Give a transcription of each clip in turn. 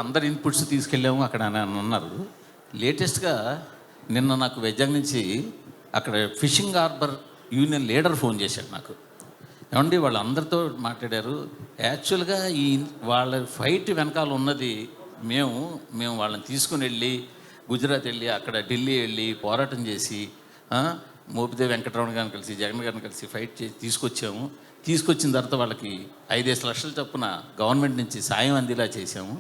అందరి ఇన్పుట్స్ తీసుకెళ్ళాము అక్కడ అని అన్నారు. లేటెస్ట్గా నిన్న నాకు వైజాగ్ నుంచి అక్కడ fishing harbour union leader phone చేశాడు నాకు. ఏమండి వాళ్ళందరితో మాట్లాడారు. యాక్చువల్గా ఈ వాళ్ళ ఫైట్ వెనకాల ఉన్నది మేము వాళ్ళని తీసుకుని వెళ్ళి గుజరాత్ వెళ్ళి అక్కడ ఢిల్లీ వెళ్ళి పోరాటం చేసి మోపిదేవి వెంకటరమణ గారిని కలిసి జగన్ గారిని కలిసి ఫైట్ చేసి తీసుకొచ్చిన తర్వాత వాళ్ళకి 5-5 లక్షల చొప్పున గవర్నమెంట్ నుంచి సాయం అందేలా చేసాము.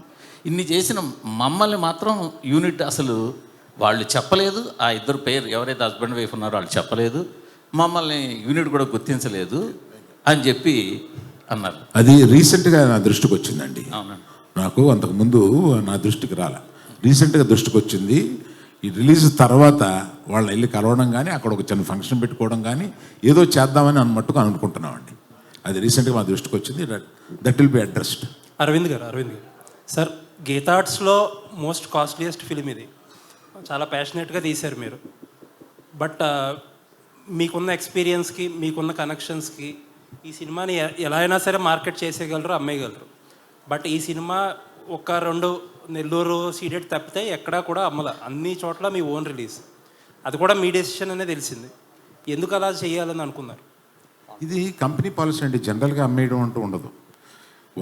ఇన్ని చేసిన మమ్మల్ని మాత్రం యూనిట్ అసలు వాళ్ళు చెప్పలేదు. ఆ ఇద్దరు పేరు ఎవరైతే హస్బెండ్ వైఫ్ ఉన్నారో వాళ్ళు చెప్పలేదు, మమ్మల్ని యూనిట్ కూడా గుర్తించలేదు అని చెప్పి అన్నారు. అది రీసెంట్గా నా దృష్టికి వచ్చిందండి. అవునండి. నాకు అంతకుముందు నా దృష్టికి రాలే, రీసెంట్గా దృష్టికి వచ్చింది. ఈ రిలీజ్ తర్వాత వాళ్ళని వెళ్ళి కలవడం కానీ అక్కడ ఒక చిన్న ఫంక్షన్ పెట్టుకోవడం కానీ ఏదో చేద్దామని మట్టుకు అనుకుంటున్నామండి. అది రీసెంట్గా మా దృష్టికి వచ్చింది. That will be addressed. Aravind గారు సార్, గీతా ఆర్ట్స్లో మోస్ట్ కాస్ట్లీయెస్ట్ ఫిలిం ఇది. చాలా ప్యాషనేట్గా తీశారు మీరు. బట్ మీకున్న ఎక్స్పీరియన్స్కి మీకున్న కనెక్షన్స్కి ఈ సినిమాని ఎలా అయినా సరే మార్కెట్ చేసేయగలరు, అమ్మేయగలరు. బట్ ఈ సినిమా 1-2 నెల్లూరు సీడెడ్ తప్పితే ఎక్కడా కూడా అమ్మల, అన్ని చోట్ల మీ ఓన్ రిలీజ్. అది కూడా మీ డెసిషన్ అనే తెలిసింది. ఎందుకు అలా చేయాలని అనుకున్నారు? ఇది కంపెనీ పాలసీ అండి. జనరల్గా అమ్మేయడం అంటూ ఉండదు.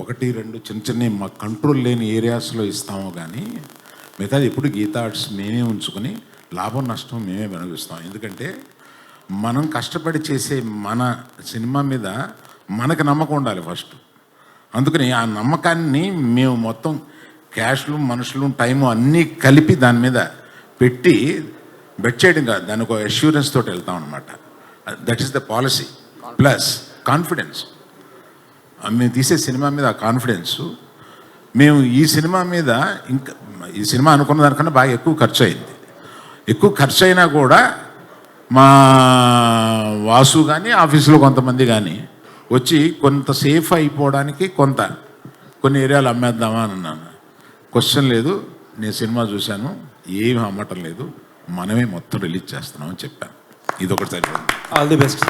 1-2 చిన్న మా కంట్రోల్ లేని ఏరియాస్లో ఇస్తాము కానీ మిగతాది ఎప్పుడు గీతా ఆర్ట్స్ మేమే ఉంచుకొని లాభం నష్టం మేమే అనుభవిస్తాం. ఎందుకంటే మనం కష్టపడి చేసే మన సినిమా మీద మనకు నమ్మకం ఉండాలి ఫస్ట్. అందుకని ఆ నమ్మకాన్ని మేము మొత్తం క్యాష్లు మనుషులు టైము అన్నీ కలిపి దాని మీద పెట్టి బెట్ చేయడం కాదు, దానికి ఒక అష్యూరెన్స్ తోటి వెళ్తాం అనమాట. That is the policy. Plus confidence. మేము తీసే సినిమా మీద ఆ కాన్ఫిడెన్సు. మేము ఈ సినిమా మీద ఇంకా ఈ సినిమా అనుకున్న దానికన్నా బాగా ఎక్కువ ఖర్చు అయింది. ఎక్కువ ఖర్చు అయినా కూడా మా వాసు కానీ ఆఫీసులో కొంతమంది కానీ వచ్చి కొంత సేఫ్ అయిపోవడానికి కొన్ని ఏరియాలు అమ్మేద్దామా అని అన్నాను. క్వశ్చన్ లేదు, నేను సినిమా చూశాను, ఏమి అమ్మటం లేదు, మనమే మొత్తం రిలీజ్ చేస్తున్నామని చెప్పాను. ఇది ఒకటి సరిపోయింది. All the best.